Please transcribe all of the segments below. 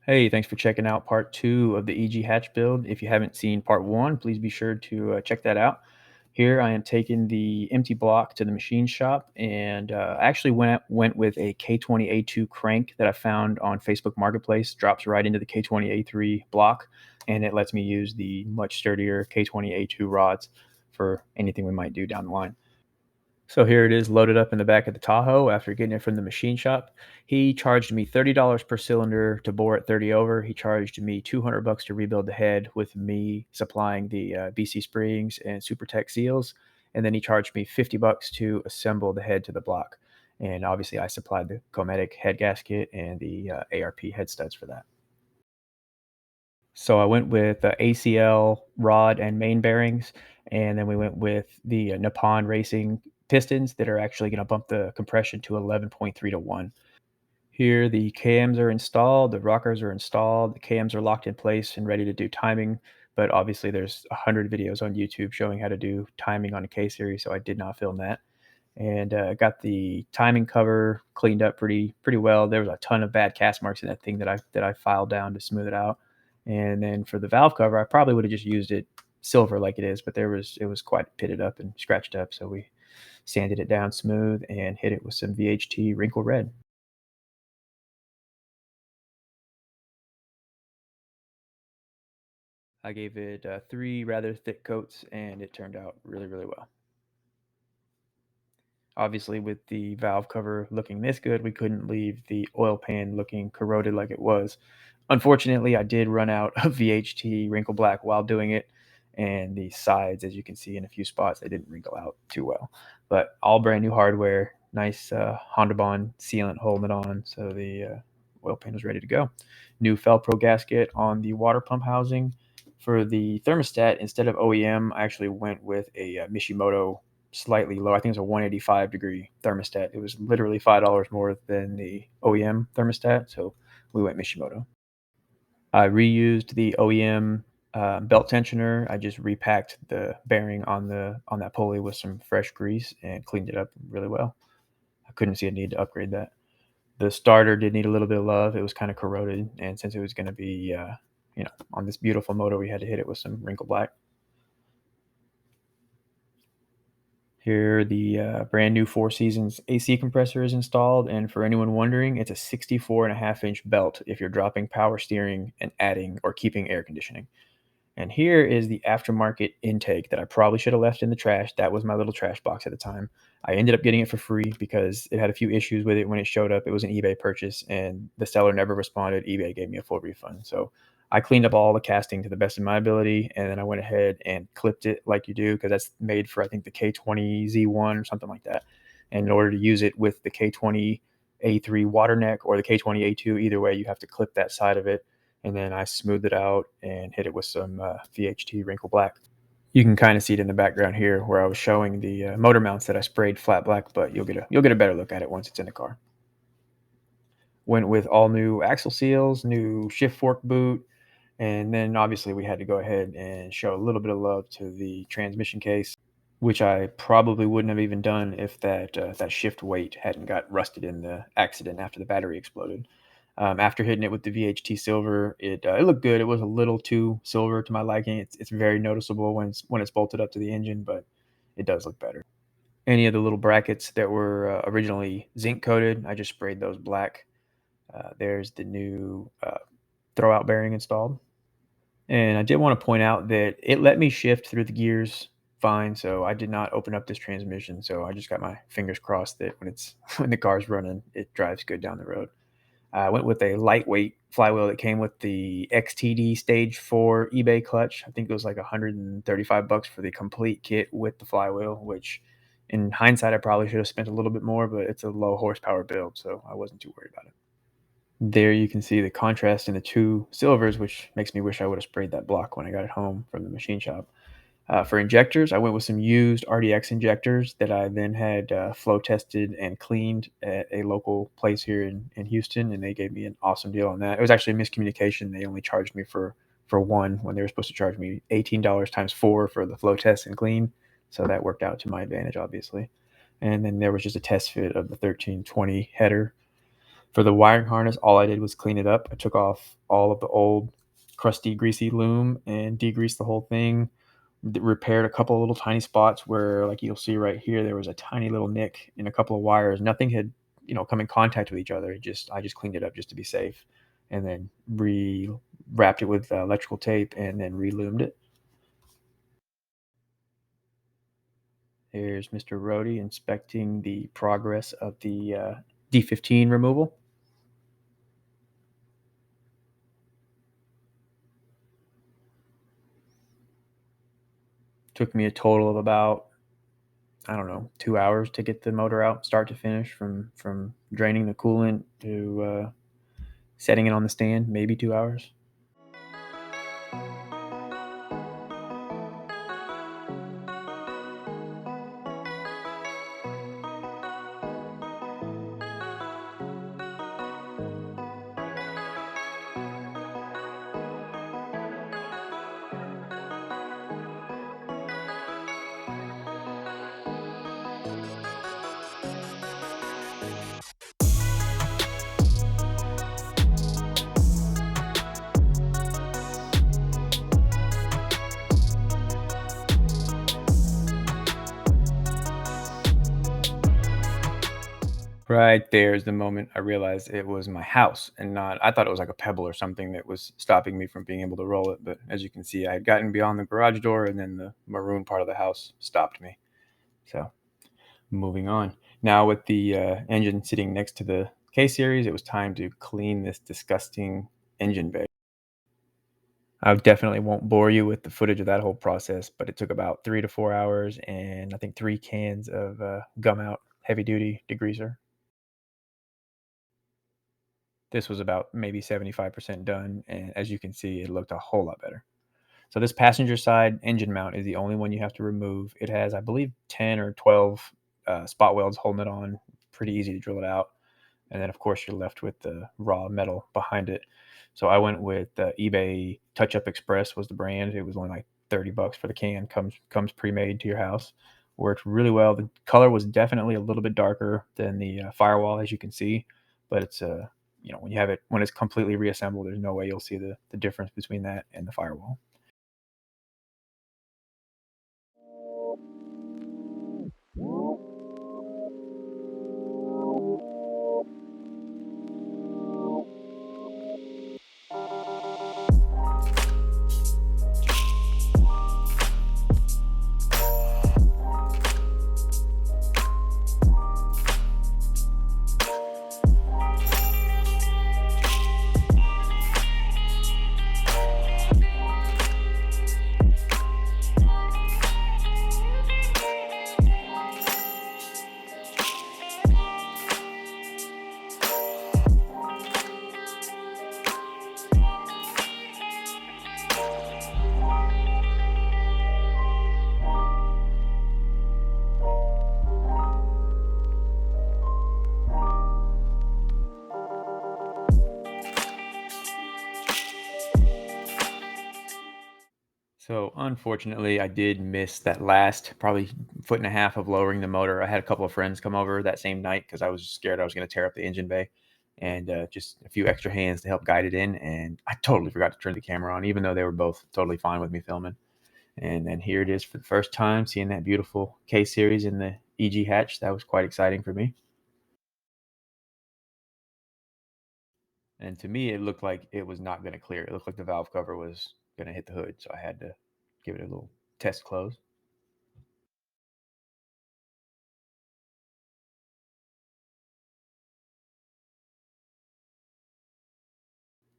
Hey, thanks for checking out part two of the EG hatch build. If you haven't seen part one, please be sure to check that out. Here I am taking the empty block to the machine shop, and I actually went with a K20A2 crank that I found on Facebook Marketplace. Drops right into the K20A3 block, and it lets me use the much sturdier K20A2 rods for anything we might do down the line. So here it is loaded up in the back of the Tahoe after getting it from the machine shop. He charged me $30 per cylinder to bore it 30 over. He charged me 200 bucks to rebuild the head with me supplying the BC springs and SuperTech seals. And then he charged me 50 bucks to assemble the head to the block. And obviously I supplied the Cometic head gasket and the ARP head studs for that. So I went with the ACL rod and main bearings, and then we went with the Nippon Racing pistons that are actually going to bump the compression to 11.3 to 1. Here, the cams are installed, the rockers are installed, the cams are locked in place and ready to do timing. But obviously, there's 100 videos on YouTube showing how to do timing on a K series, so I did not film that. And got the timing cover cleaned up pretty well. There was a ton of bad cast marks in that thing that I filed down to smooth it out. And then for the valve cover, I probably would have just used it silver like it is, but it was quite pitted up and scratched up. So we sanded it down smooth and hit it with some VHT wrinkle red. I gave it three rather thick coats, and it turned out really well. Obviously, with the valve cover looking this good, we couldn't leave the oil pan looking corroded like it was. Unfortunately, I did run out of VHT wrinkle black while doing it, and the sides, as you can see in a few spots, they didn't wrinkle out too well. But all brand new hardware, nice Honda Bond sealant holding it on, so the oil pan was ready to go. New Felpro gasket on the water pump housing. For the thermostat, instead of OEM, I actually went with a Mishimoto slightly low. I think it was a 185-degree thermostat. It was literally $5 more than the OEM thermostat, so we went Mishimoto. I reused the OEM belt tensioner. I just repacked the bearing on that pulley with some fresh grease and cleaned it up really well. I couldn't see a need to upgrade that. The starter did need a little bit of love. It was kind of corroded, and since it was going to be on this beautiful motor, we had to hit it with some wrinkle black. Here, the brand new Four Seasons AC compressor is installed, and for anyone wondering, it's a 64.5-inch belt if you're dropping power steering and adding or keeping air conditioning. And here is the aftermarket intake that I probably should have left in the trash. That was my little trash box at the time. I ended up getting it for free because it had a few issues with it when it showed up. It was an eBay purchase, and the seller never responded. eBay gave me a full refund. So I cleaned up all the casting to the best of my ability, and then I went ahead and clipped it like you do because that's made for, I think, the K20Z1 or something like that. And in order to use it with the K20A3 water neck or the K20A2, either way, you have to clip that side of it, and then I smoothed it out and hit it with some VHT wrinkle black. You can kind of see it in the background here where I was showing the motor mounts that I sprayed flat black, but you'll get a better look at it once it's in the car. Went with all new axle seals, new shift fork boot, and then obviously we had to go ahead and show a little bit of love to the transmission case, which I probably wouldn't have even done if that shift weight hadn't got rusted in the accident after the battery exploded. After hitting it with the VHT silver, it looked good. It was a little too silver to my liking. It's very noticeable when it's bolted up to the engine, but it does look better. Any of the little brackets that were originally zinc coated, I just sprayed those black. There's the new throwout bearing installed. And I did want to point out that it let me shift through the gears fine, so I did not open up this transmission. So I just got my fingers crossed that when the car's running, it drives good down the road. I went with a lightweight flywheel that came with the XTD Stage 4 eBay clutch. I think it was like 135 bucks for the complete kit with the flywheel, which in hindsight I probably should have spent a little bit more, but it's a low horsepower build, so I wasn't too worried about it. There you can see the contrast in the two silvers, which makes me wish I would have sprayed that block when I got it home from the machine shop. For injectors, I went with some used RDX injectors that I then had flow tested and cleaned at a local place here in Houston, and they gave me an awesome deal on that. It was actually a miscommunication. They only charged me for one when they were supposed to charge me $18 times four for the flow test and clean. So that worked out to my advantage, obviously. And then there was just a test fit of the 1320 header. For the wiring harness, all I did was clean it up. I took off all of the old crusty, greasy loom and degreased the whole thing. Repaired a couple of little tiny spots where, like you'll see right here, there was a tiny little nick in a couple of wires. Nothing had, come in contact with each other. I just cleaned it up just to be safe, and then wrapped it with electrical tape, and then reloomed it. Here's Mr. Rhodey inspecting the progress of the D15 removal. Took me a total of about, I don't know, 2 hours to get the motor out, start to finish, from draining the coolant to setting it on the stand. Maybe 2 hours. Right there is the moment I realized it was my house and not. I thought it was like a pebble or something that was stopping me from being able to roll it. But as you can see, I had gotten beyond the garage door, and then the maroon part of the house stopped me. So moving on. Now with the engine sitting next to the K series, it was time to clean this disgusting engine bay. I definitely won't bore you with the footage of that whole process, but it took about 3 to 4 hours and I think 3 cans of gum out heavy duty degreaser. This was about maybe 75% done, and as you can see, it looked a whole lot better. So this passenger side engine mount is the only one you have to remove. It has, I believe, 10 or 12 spot welds holding it on. Pretty easy to drill it out. And then, of course, you're left with the raw metal behind it. So I went with eBay Touch Up Express was the brand. It was only like 30 bucks for the can. Comes pre-made to your house. Worked really well. The color was definitely a little bit darker than the Firewall, as you can see, but it's when you have it when it's completely reassembled, there's no way you'll see the difference between that and the Firewall. So unfortunately, I did miss that last probably foot and a half of lowering the motor. I had a couple of friends come over that same night because I was scared I was going to tear up the engine bay, and just a few extra hands to help guide it in. And I totally forgot to turn the camera on, even though they were both totally fine with me filming. And then here it is for the first time, seeing that beautiful K series in the EG hatch. That was quite exciting for me. And to me, it looked like it was not going to clear. It looked like the valve cover was going to hit the hood, so I had to give it a little test close.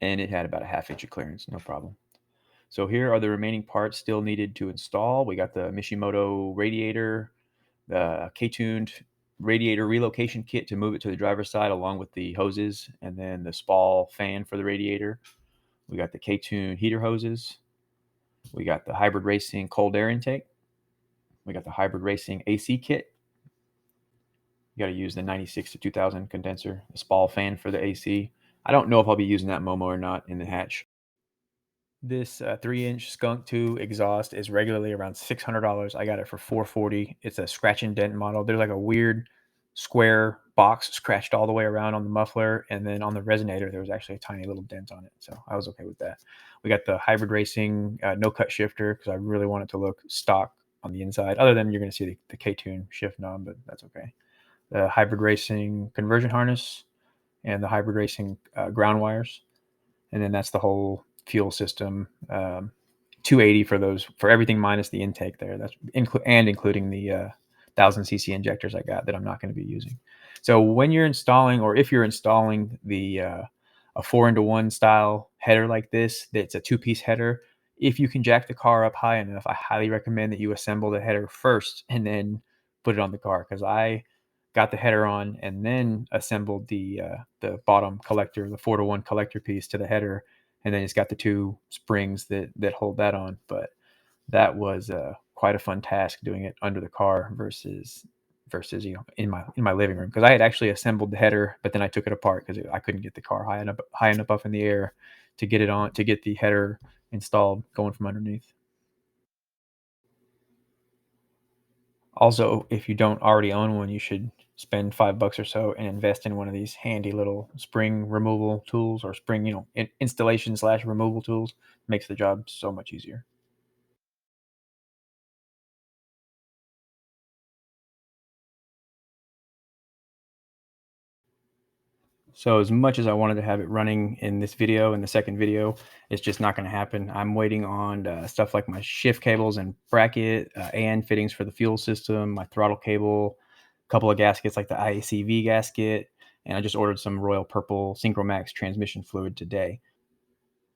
And it had about a half inch of clearance, no problem. So here are the remaining parts still needed to install. We got the Mishimoto radiator, the K-tuned radiator relocation kit to move it to the driver's side along with the hoses, and then the Spall fan for the radiator. We got the K-tuned heater hoses. We got the hybrid racing cold air intake. We got the hybrid racing AC kit. You got to use the 96 to 2000 condenser, the Spall fan for the AC. I don't know if I'll be using that Momo or not in the hatch. This 3-inch Skunk 2 exhaust is regularly around $600. I got it for 440. It's a scratch and dent model. There's like a weird square box scratched all the way around on the muffler, and then on the resonator there was actually a tiny little dent on it, so I was okay with that. We got the hybrid racing no cut shifter because I really want it to look stock on the inside. Other than you're going to see the K-tune shift knob, but that's okay. The hybrid racing conversion harness and the hybrid racing ground wires, and then that's the whole fuel system. 280 for those, for everything minus the intake there. That's including the 1000 cc injectors I got that I'm not going to be using. So when you're installing, or if you're installing the a 4-into-1 style header like this, that's a two-piece header. If you can jack the car up high enough, I highly recommend that you assemble the header first and then put it on the car, because I got the header on and then assembled the bottom collector, the 4-to-1 collector piece to the header, and then it's got the two springs that hold that on. But that was quite a fun task doing it under the car versus in my living room, because I had actually assembled the header, but then I took it apart because I couldn't get the car high enough up in the air to get the header installed going from underneath. Also, if you don't already own one, you should spend $5 or so and invest in one of these handy little spring removal tools, or spring, installation slash removal tools. Makes the job so much easier. So as much as I wanted to have it running in this video, in the second video, it's just not going to happen. I'm waiting on stuff like my shift cables and bracket, and fittings for the fuel system, my throttle cable, a couple of gaskets like the IACV gasket, and I just ordered some Royal Purple Synchromax transmission fluid today.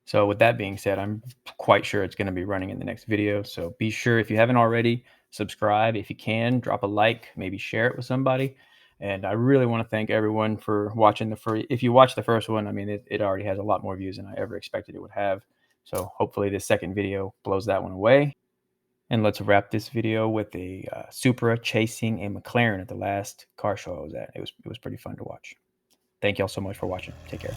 So with that being said, I'm quite sure it's going to be running in the next video. So be sure, if you haven't already, subscribe. If you can, drop a like, maybe share it with somebody. And I really want to thank everyone for watching the first. If you watched the first one, I mean, it already has a lot more views than I ever expected it would have. So hopefully this second video blows that one away. And let's wrap this video with a Supra chasing a McLaren at the last car show I was at. It was pretty fun to watch. Thank y'all so much for watching. Take care.